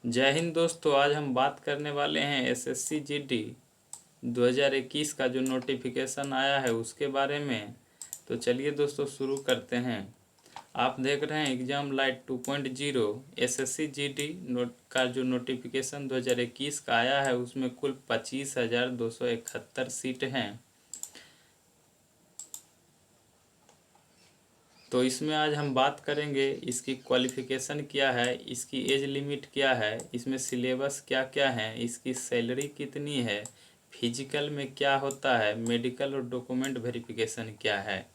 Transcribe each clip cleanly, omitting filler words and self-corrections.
जय हिंद दोस्तों। आज हम बात करने वाले हैं एसएससी जीडी 2021 का जो नोटिफिकेशन आया है उसके बारे में। तो चलिए दोस्तों शुरू करते हैं। आप देख रहे हैं एग्जाम लाइट 2.0 एसएससी जीडी का जो नोटिफिकेशन 2021 का आया है उसमें कुल 25,271 सीट हैं। तो इसमें आज हम बात करेंगे इसकी क्वालिफ़िकेशन क्या है, इसकी एज लिमिट क्या है, इसमें सिलेबस क्या क्या है, इसकी सैलरी कितनी है, फिजिकल में क्या होता है, मेडिकल और डॉक्यूमेंट वेरिफिकेशन क्या है।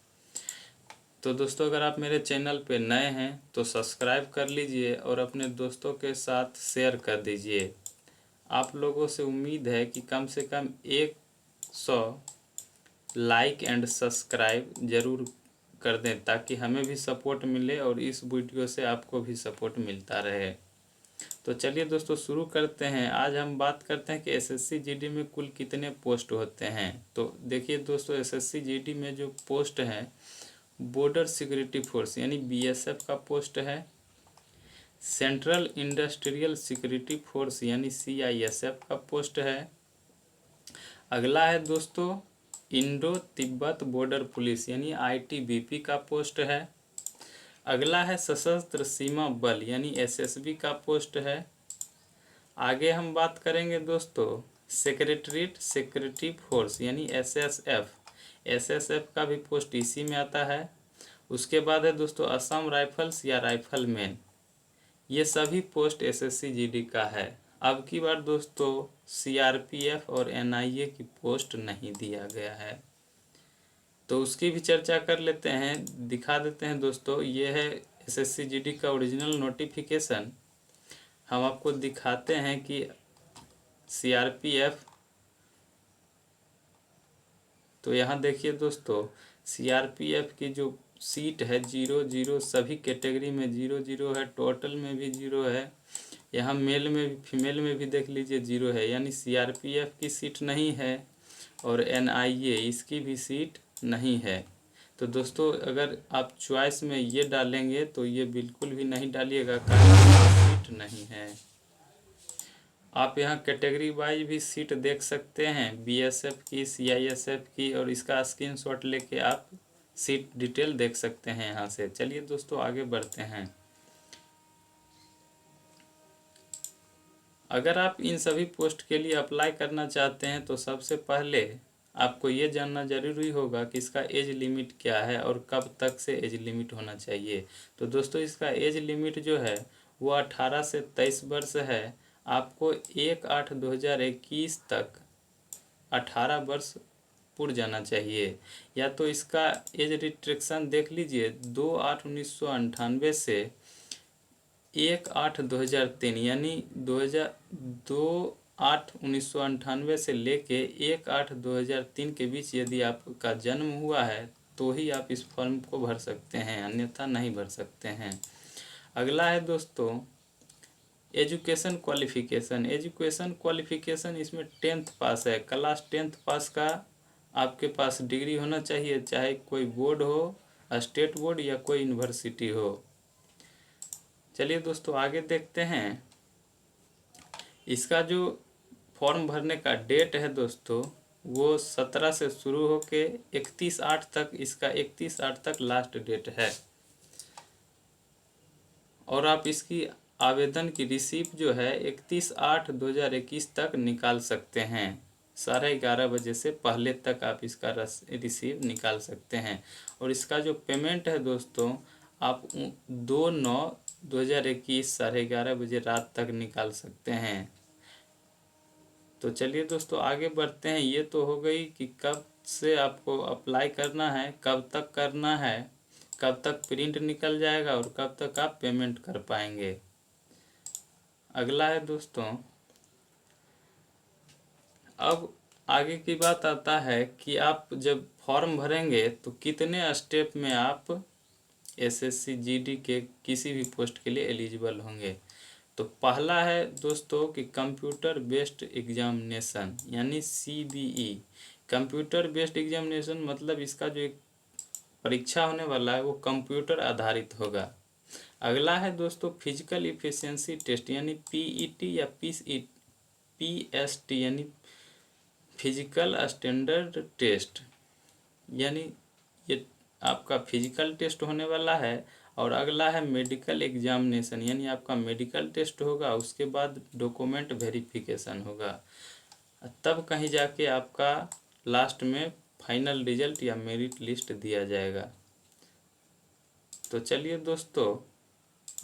तो दोस्तों अगर आप मेरे चैनल पे नए हैं तो सब्सक्राइब कर लीजिए और अपने दोस्तों के साथ शेयर कर दीजिए। आप लोगों से उम्मीद है कि कम से कम 100 लाइक एंड सब्सक्राइब ज़रूर कर दें ताकि हमें भी सपोर्ट मिले और इस वीडियो से आपको भी सपोर्ट मिलता रहे। तो चलिए दोस्तों शुरू करते हैं। आज हम बात करते हैं कि एसएससी जीडी में कुल कितने पोस्ट होते हैं। तो देखिए दोस्तों, एसएससी जीडी में जो पोस्ट है बॉर्डर सिक्योरिटी फोर्स यानी बीएसएफ का पोस्ट है, सेंट्रल इंडस्ट्रियल सिक्योरिटी फोर्स यानी सीआईएसएफ का पोस्ट है। अगला है दोस्तों इंडो तिब्बत बॉर्डर पुलिस यानी आईटीबीपी का पोस्ट है। अगला है सशस्त्र सीमा बल यानी एसएसबी का पोस्ट है। आगे हम बात करेंगे दोस्तों सेक्रेटरीट सिक्योरिटी फोर्स यानी एसएसएफ। एसएसएफ का भी पोस्ट इसी में आता है। उसके बाद है दोस्तों असम राइफल्स या राइफलमैन। ये सभी पोस्ट एसएससी जीडी का है। अब की बार दोस्तों सीआरपीएफ और एनआईए की पोस्ट नहीं दिया गया है, तो उसकी भी चर्चा कर लेते हैं। दिखा देते हैं दोस्तों, ये है एसएससी जीडी का ओरिजिनल नोटिफिकेशन। हम आपको दिखाते हैं कि सीआरपीएफ, तो यहाँ देखिए दोस्तों सीआरपीएफ की जो सीट है 0-0, सभी कैटेगरी में 0-0 है, टोटल में भी 0 है। यहाँ मेल में भी फीमेल में भी देख लीजिए 0 है, यानी सीआरपीएफ की सीट नहीं है और एनआईए इसकी भी सीट नहीं है। तो दोस्तों अगर आप चॉइस में ये डालेंगे तो ये बिल्कुल भी नहीं डालिएगा कारण सीट नहीं है। आप यहाँ कैटेगरी वाइज भी सीट देख सकते हैं, बीएसएफ की, सीआईएसएफ की, और इसका स्क्रीनशॉट लेके आप सीट डिटेल देख सकते हैं यहाँ से। चलिए दोस्तों आगे बढ़ते हैं। अगर आप इन सभी पोस्ट के लिए अप्लाई करना चाहते हैं तो सबसे पहले आपको ये जानना जरूरी होगा कि इसका एज लिमिट क्या है और कब तक से एज लिमिट होना चाहिए। तो दोस्तों इसका एज लिमिट जो है वो 18 से 23 वर्ष है। आपको 1/8/2021 तक 18 वर्ष पुर जाना चाहिए। या तो इसका एज रिस्ट्रिक्शन देख लीजिए 2/8/1998 से 1/8/2003 यानी 2/8/1998 से लेके 1/8/2003 के बीच यदि आपका जन्म हुआ है तो ही आप इस फॉर्म को भर सकते हैं, अन्यथा नहीं भर सकते हैं। अगला है दोस्तों एजुकेशन क्वालिफिकेशन। एजुकेशन क्वालिफिकेशन इसमें 10th पास है, क्लास 10th पास का आपके पास डिग्री होना चाहिए, चाहे कोई बोर्ड हो, स्टेट बोर्ड या कोई यूनिवर्सिटी हो। चलिए दोस्तों आगे देखते हैं। इसका जो फॉर्म भरने का डेट है दोस्तों वो 17 से शुरू होके 31/8 तक, इसका 31/8 तक लास्ट डेट है। और आप इसकी आवेदन की रिसीप जो है 31/8/2021 तक निकाल सकते हैं। 11:30 बजे से पहले तक आप इसका रिसीव निकाल सकते हैं। और इसका जो पेमेंट है दोस्तों आप 2/9/2021 11:30 बजे रात तक निकाल सकते हैं। तो चलिए दोस्तों आगे बढ़ते हैं। ये तो हो गई कि कब से आपको अप्लाई करना है, कब तक करना है, कब तक प्रिंट निकल जाएगा और कब तक आप पेमेंट कर पाएंगे। अगला है दोस्तों, अब आगे की बात आता है कि आप जब फॉर्म भरेंगे तो कितने स्टेप में आप एसएससी जीडी के किसी भी पोस्ट के लिए एलिजिबल होंगे। तो पहला है दोस्तों कि कंप्यूटर बेस्ड एग्जामिनेशन यानी सीबीई। कंप्यूटर बेस्ड एग्जामिनेशन मतलब इसका जो एक परीक्षा होने वाला है वो कंप्यूटर आधारित होगा। अगला है दोस्तों फिजिकल इफिशियंसी टेस्ट यानी पीईटी या पीएसटी यानी फिजिकल स्टैंडर्ड टेस्ट, यानी ये आपका फिजिकल टेस्ट होने वाला है। और अगला है मेडिकल एग्जामिनेशन यानी आपका मेडिकल टेस्ट होगा, उसके बाद डॉक्यूमेंट वेरिफिकेशन होगा, तब कहीं जाके आपका लास्ट में फाइनल रिजल्ट या मेरिट लिस्ट दिया जाएगा। तो चलिए दोस्तों,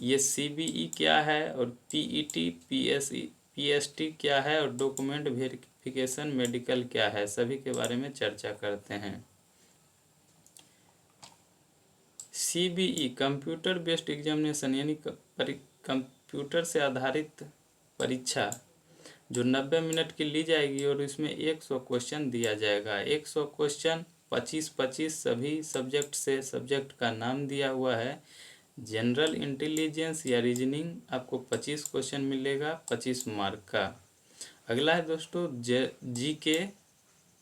ये सीबीई क्या है और पीईटी पीएसटी क्या है और डॉक्यूमेंट वेरिफिकेशन मेडिकल क्या है, सभी के बारे में चर्चा करते हैं। सीबीई कंप्यूटर बेस्ड एग्जामिनेशन यानी कंप्यूटर से आधारित परीक्षा जो 90 मिनट की ली जाएगी और इसमें 100 क्वेश्चन दिया जाएगा। 100 क्वेश्चन 25-25 सभी सब्जेक्ट से, सब्जेक्ट का नाम दिया हुआ है। जनरल इंटेलिजेंस या रीजनिंग आपको 25 क्वेश्चन मिलेगा 25 मार्क का। अगला है दोस्तों जीके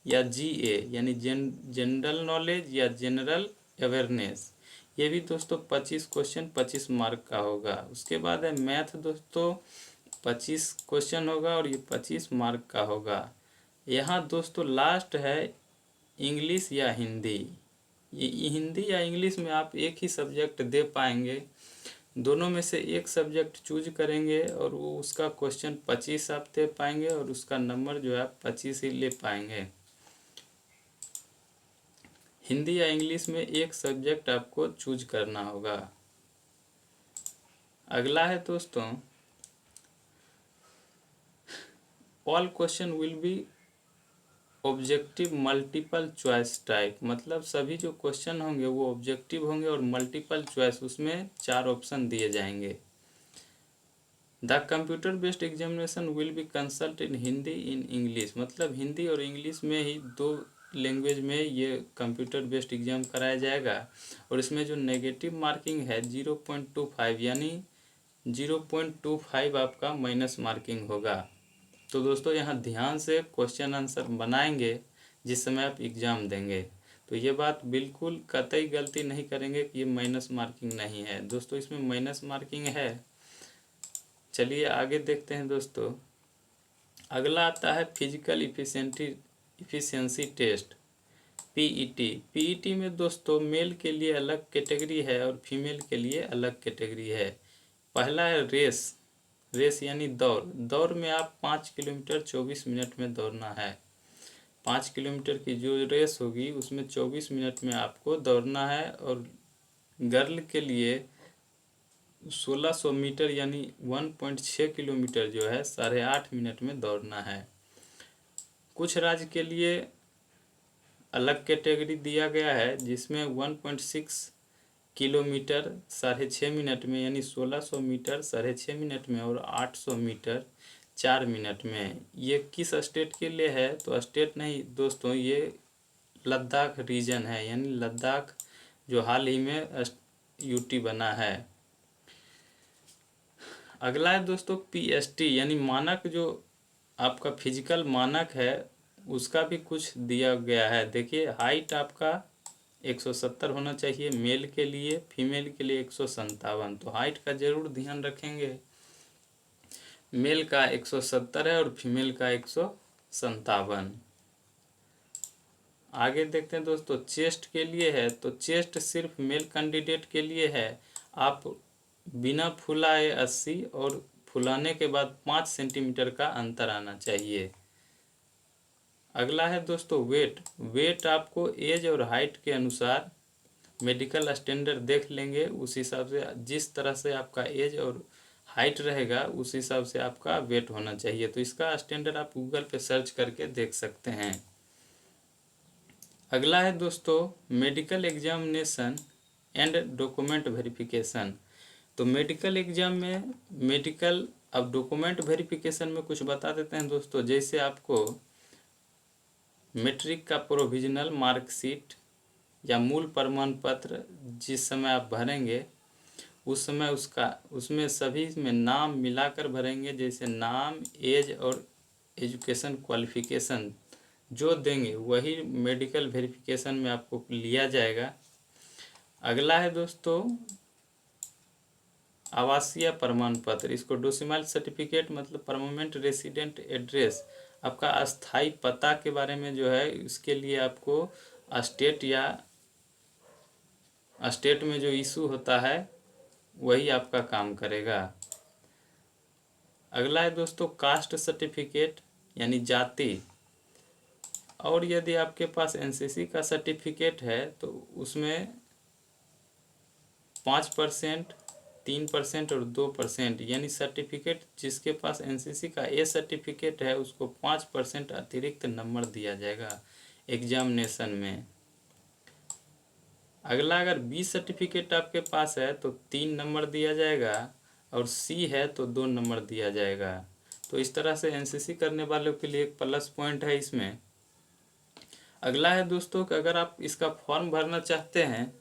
या जीए यानी जनरल नॉलेज या जनरल अवेयरनेस, ये भी दोस्तों 25 क्वेश्चन 25 मार्क का होगा। उसके बाद है मैथ दोस्तों 25 क्वेश्चन होगा और ये 25 मार्क का होगा। यहाँ दोस्तों लास्ट है इंग्लिश या हिंदी। ये हिंदी या इंग्लिश में आप एक ही सब्जेक्ट दे पाएंगे, दोनों में से एक सब्जेक्ट चूज करेंगे और वो उसका क्वेश्चन 25 आप दे पाएंगे और उसका नंबर जो है 25 ही ले पाएंगे। हिंदी या इंग्लिश में एक सब्जेक्ट आपको चूज करना होगा। अगला है दोस्तों all question will be objective multiple choice type, मतलब सभी जो क्वेश्चन होंगे वो ऑब्जेक्टिव होंगे और मल्टीपल चॉइस, उसमें 4 ऑप्शन दिए जाएंगे। The computer based examination will be consult in Hindi in English, मतलब हिंदी और इंग्लिश में ही 2 लैंग्वेज में ये कंप्यूटर बेस्ड एग्जाम कराया जाएगा। और इसमें जो नेगेटिव मार्किंग है 0.25 यानी 0.25 आपका माइनस मार्किंग होगा। तो दोस्तों यहाँ ध्यान से क्वेश्चन आंसर बनाएंगे जिस समय आप एग्ज़ाम देंगे, तो ये बात बिल्कुल कतई गलती नहीं करेंगे कि ये माइनस मार्किंग नहीं है। दोस्तों इसमें माइनस मार्किंग है। चलिए आगे देखते हैं दोस्तों। अगला आता है physical efficiency test PET. PET में दोस्तों मेल के लिए अलग कैटेगरी है और फीमेल के लिए अलग कैटेगरी है। पहला है रेस यानी दौड़ में आप 5 किलोमीटर 24 मिनट में दौड़ना है। 5 किलोमीटर की जो रेस होगी उसमें 24 मिनट में आपको दौड़ना है। और गर्ल के लिए 1600 मीटर यानी 1.6 किलोमीटर जो है 8.5 मिनट में दौड़ना है। कुछ राज्य के लिए अलग कैटेगरी दिया गया है जिसमें 1.6 किलोमीटर 6.5 मिनट में यानी 1600 मीटर 6.5 मिनट में और 800 मीटर 4 मिनट में। ये किस स्टेट के लिए है? तो स्टेट नहीं दोस्तों, ये लद्दाख रीजन है, यानी लद्दाख जो हाल ही में यूटी बना है। अगला है दोस्तों पीएसटी यानी मानक, जो आपका फिजिकल मानक है उसका भी कुछ दिया गया है। देखिए हाइट आपका 170 होना चाहिए मेल के लिए, फीमेल के लिए 157। तो हाइट का जरूर ध्यान रखेंगे, मेल का 170 है और फीमेल का 157। आगे देखते हैं दोस्तों चेस्ट के लिए है, तो चेस्ट सिर्फ मेल कैंडिडेट के लिए है। आप बिना फुलाए 80 और फुलाने के बाद 5 सेंटीमीटर का अंतर आना चाहिए। अगला है दोस्तों वेट आपको एज और हाइट के अनुसार मेडिकल स्टैंडर्ड देख लेंगे, उस हिसाब से जिस तरह से आपका एज और हाइट रहेगा उस हिसाब से आपका वेट होना चाहिए। तो इसका स्टैंडर्ड आप गूगल पे सर्च करके देख सकते हैं। अगला है दोस्तों medical examination and document verification. तो मेडिकल एग्जाम में अब डॉक्यूमेंट वेरिफिकेशन में कुछ बता देते हैं दोस्तों। जैसे आपको मैट्रिक का प्रोविजनल मार्कशीट या मूल प्रमाण पत्र जिस समय आप भरेंगे उस समय उसमें सभी में नाम मिलाकर भरेंगे, जैसे नाम, एज और एजुकेशन क्वालिफिकेशन जो देंगे वही मेडिकल वेरिफिकेशन में आपको लिया जाएगा। अगला है दोस्तों आवासीय प्रमाण पत्र, इसको डोमिसाइल सर्टिफिकेट मतलब परमानेंट रेसिडेंट एड्रेस, आपका अस्थाई पता के बारे में जो है इसके लिए आपको स्टेट या स्टेट में जो इशू होता है वही आपका काम करेगा। अगला है दोस्तों कास्ट सर्टिफिकेट यानी जाति। और यदि आपके पास एनसीसी का सर्टिफिकेट है तो उसमें 5%, 3% और 2% यानी सर्टिफिकेट जिसके पास एनसीसी का ए सर्टिफिकेट है उसको 5% अतिरिक्त नंबर दिया जाएगा एग्जामिनेशन में। अगला अगर बी सर्टिफिकेट आपके पास है तो 3 नंबर दिया जाएगा और सी है तो 2 नंबर दिया जाएगा। तो इस तरह से एनसीसी करने वालों के लिए एक प्लस पॉइंट है इसमें। अगला है दोस्तों कि अगर आप इसका फॉर्म भरना चाहते हैं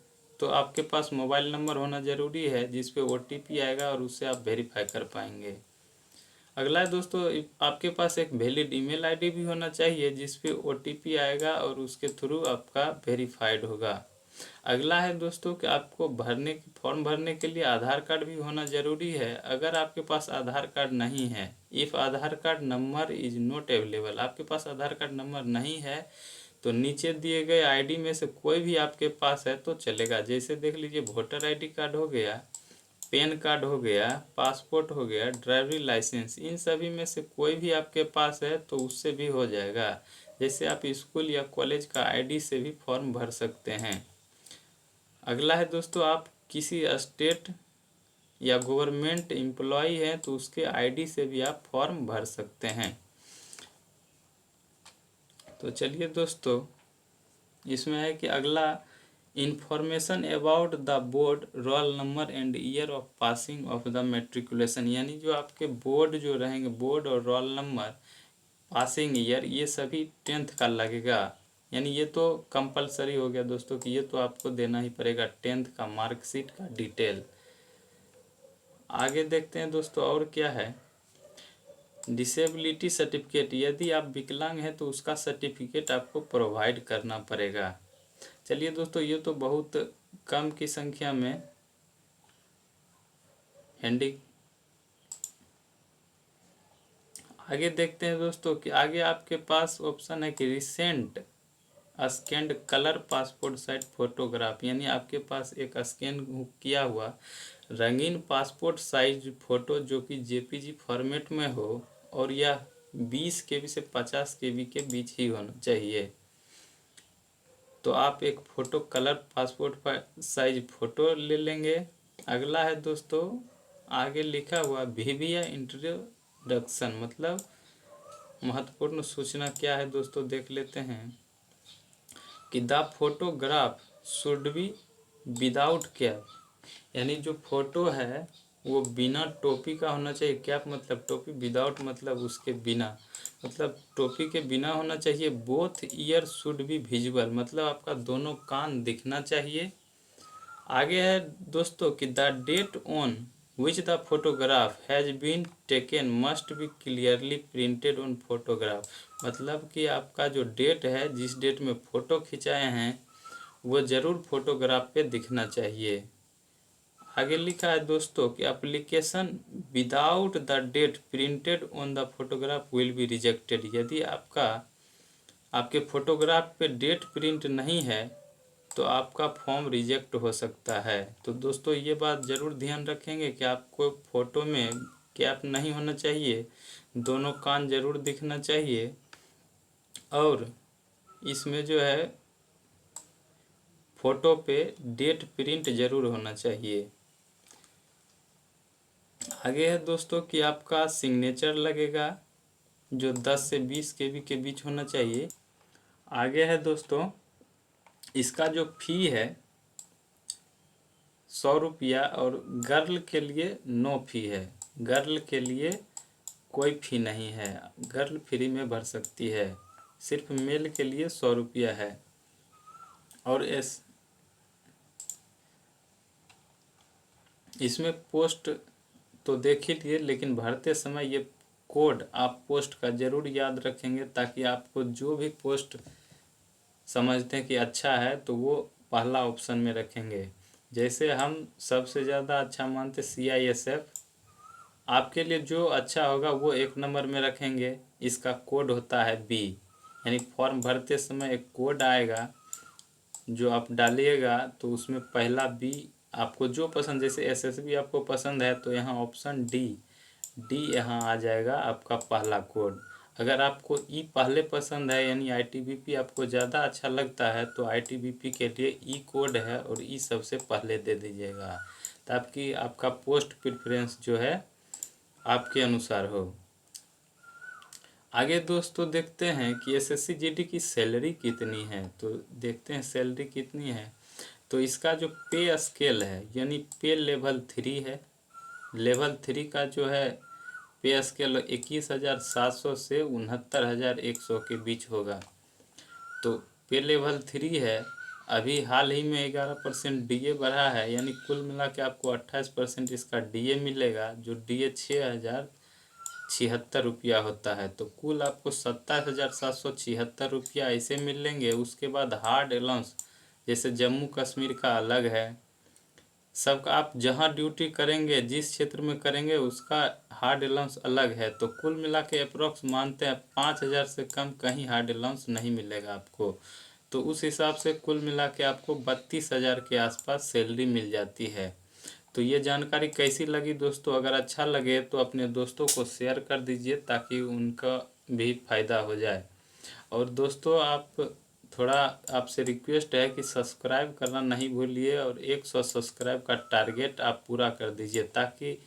तो आपके पास मोबाइल नंबर होना ज़रूरी है जिस पे ओटीपी आएगा और उससे आप वेरीफाई कर पाएंगे। अगला है दोस्तों आपके पास एक वैलिड ईमेल आईडी भी होना चाहिए जिस पे ओटीपी आएगा और उसके थ्रू आपका वेरीफाइड होगा। अगला है दोस्तों कि आपको फॉर्म भरने के लिए आधार कार्ड भी होना ज़रूरी है। अगर आपके पास आधार कार्ड नहीं है, if Aadhaar card number is not available, आपके पास आधार कार्ड नंबर नहीं है तो नीचे दिए गए आईडी में से कोई भी आपके पास है तो चलेगा। जैसे देख लीजिए वोटर आईडी कार्ड हो गया, पैन कार्ड हो गया, पासपोर्ट हो गया, ड्राइविंग लाइसेंस, इन सभी में से कोई भी आपके पास है तो उससे भी हो जाएगा। जैसे आप स्कूल या कॉलेज का आईडी से भी फॉर्म भर सकते हैं। अगला है दोस्तों आप किसी स्टेट या गवर्नमेंट एम्प्लॉय हैं तो उसके आईडी से भी आप फॉर्म भर सकते हैं। तो चलिए दोस्तों इसमें है कि अगला information about the board roll number and year of passing of the matriculation, यानी जो आपके बोर्ड जो रहेंगे, बोर्ड और रोल नंबर, पासिंग ईयर, ये सभी 10th का लगेगा। यानी ये तो कंपलसरी हो गया दोस्तों कि ये तो आपको देना ही पड़ेगा 10th का मार्कशीट का डिटेल। आगे देखते हैं दोस्तों और क्या है। डिसेबिलिटी सर्टिफिकेट, यदि आप विकलांग हैं तो उसका सर्टिफिकेट आपको प्रोवाइड करना पड़ेगा। चलिए दोस्तों ये तो बहुत कम की संख्या में हैंडी। आगे देखते हैं दोस्तों कि आगे आपके पास ऑप्शन है कि recent scanned colour passport size photograph, यानी आपके पास एक स्कैन किया हुआ रंगीन पासपोर्ट साइज फोटो जो कि जेपीजी फॉर्मेट में हो और यह 20 KB से 50 KB के बीच ही होना चाहिए। तो आप एक photo colour passport size photo ले लेंगे। अगला है दोस्तों आगे लिखा हुआ वीविया इंट्रोडक्शन, मतलब महत्वपूर्ण सूचना क्या है दोस्तों देख लेते हैं कि the photograph should be without cap, यानी जो फोटो है वो बिना टोपी का होना चाहिए। कैप मतलब टोपी, विदाउट मतलब उसके बिना, मतलब टोपी के बिना होना चाहिए। Both year should be visible, मतलब आपका दोनों कान दिखना चाहिए। आगे है दोस्तों कि the date on which the photograph has been taken must be clearly printed on photograph, मतलब कि आपका जो डेट है जिस डेट में फ़ोटो खिंचाए हैं वो ज़रूर फोटोग्राफ पे दिखना चाहिए। आगे लिखा है दोस्तों कि application without the date printed on the photograph will be rejected, यदि आपके फोटोग्राफ पे डेट प्रिंट नहीं है तो आपका फॉर्म रिजेक्ट हो सकता है। तो दोस्तों ये बात ज़रूर ध्यान रखेंगे कि आपको फ़ोटो में कैप नहीं होना चाहिए, दोनों कान ज़रूर दिखना चाहिए और इसमें जो है फ़ोटो पे डेट प्रिंट ज़रूर होना चाहिए। आगे है दोस्तों कि आपका सिग्नेचर लगेगा जो 10 से 20 KB के बीच होना चाहिए। आगे है दोस्तों इसका जो फ़ी है 100 रुपया और गर्ल के लिए नो फी है, गर्ल के लिए कोई फ़ी नहीं है, गर्ल फ्री में भर सकती है। सिर्फ मेल के लिए 100 रुपया है। और इसमें पोस्ट तो देख ही लिए, लेकिन भरते समय ये कोड आप पोस्ट का ज़रूर याद रखेंगे ताकि आपको जो भी पोस्ट समझते हैं कि अच्छा है तो वो पहला ऑप्शन में रखेंगे। जैसे हम सबसे ज़्यादा अच्छा मानते CISF, आपके लिए जो अच्छा होगा वो 1 नंबर में रखेंगे। इसका कोड होता है B, यानी फॉर्म भरते समय एक कोड आएगा जो आप डालिएगा, तो उसमें पहला B आपको जो पसंद, जैसे SSB आपको पसंद है तो यहाँ ऑप्शन डी यहाँ आ जाएगा आपका पहला कोड। अगर आपको ई पहले पसंद है यानी ITBP आपको ज़्यादा अच्छा लगता है तो ITBP के लिए ई कोड है और ई सबसे पहले दे दीजिएगा, ताकि आपका पोस्ट प्रेफरेंस जो है आपके अनुसार हो। आगे दोस्तों देखते हैं कि SSC GD की सैलरी कितनी है। तो देखते हैं सैलरी कितनी है। तो इसका जो पे स्केल है यानी पे लेवल 3 है। लेवल 3 का जो है पे स्केल 21,700 से 69,100 के बीच होगा। तो पे लेवल 3 है। अभी हाल ही में 11% DA बढ़ा है, यानी कुल मिला के आपको 28% इसका DA मिलेगा, जो DA 6,076 रुपया होता है। तो कुल आपको 27,776 रुपया ऐसे मिलेंगे। उसके बाद हार्ड अलाउंस, जैसे जम्मू कश्मीर का अलग है, सबका आप जहां ड्यूटी करेंगे जिस क्षेत्र में करेंगे उसका हार्ड अलाउंस अलग है। तो कुल मिला के अप्रोक्स मानते हैं 5,000 से कम कहीं हार्ड अलाउंस नहीं मिलेगा आपको। तो उस हिसाब से कुल मिला के आपको 32,000 के आसपास सैलरी मिल जाती है। तो ये जानकारी कैसी लगी दोस्तों? अगर अच्छा लगे तो अपने दोस्तों को शेयर कर दीजिए ताकि उनका भी फ़ायदा हो जाए। और दोस्तों थोड़ा आपसे रिक्वेस्ट है कि सब्सक्राइब करना नहीं भूलिए और 100 सब्सक्राइब का टारगेट आप पूरा कर दीजिए ताकि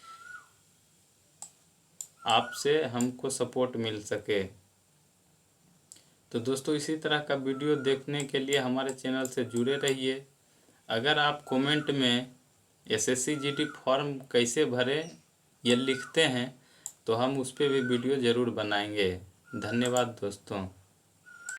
आपसे हमको सपोर्ट मिल सके। तो दोस्तों इसी तरह का वीडियो देखने के लिए हमारे चैनल से जुड़े रहिए। अगर आप कमेंट में SSC GD फॉर्म कैसे भरें ये लिखते हैं तो हम उस पर भी वीडियो ज़रूर बनाएंगे। धन्यवाद दोस्तों।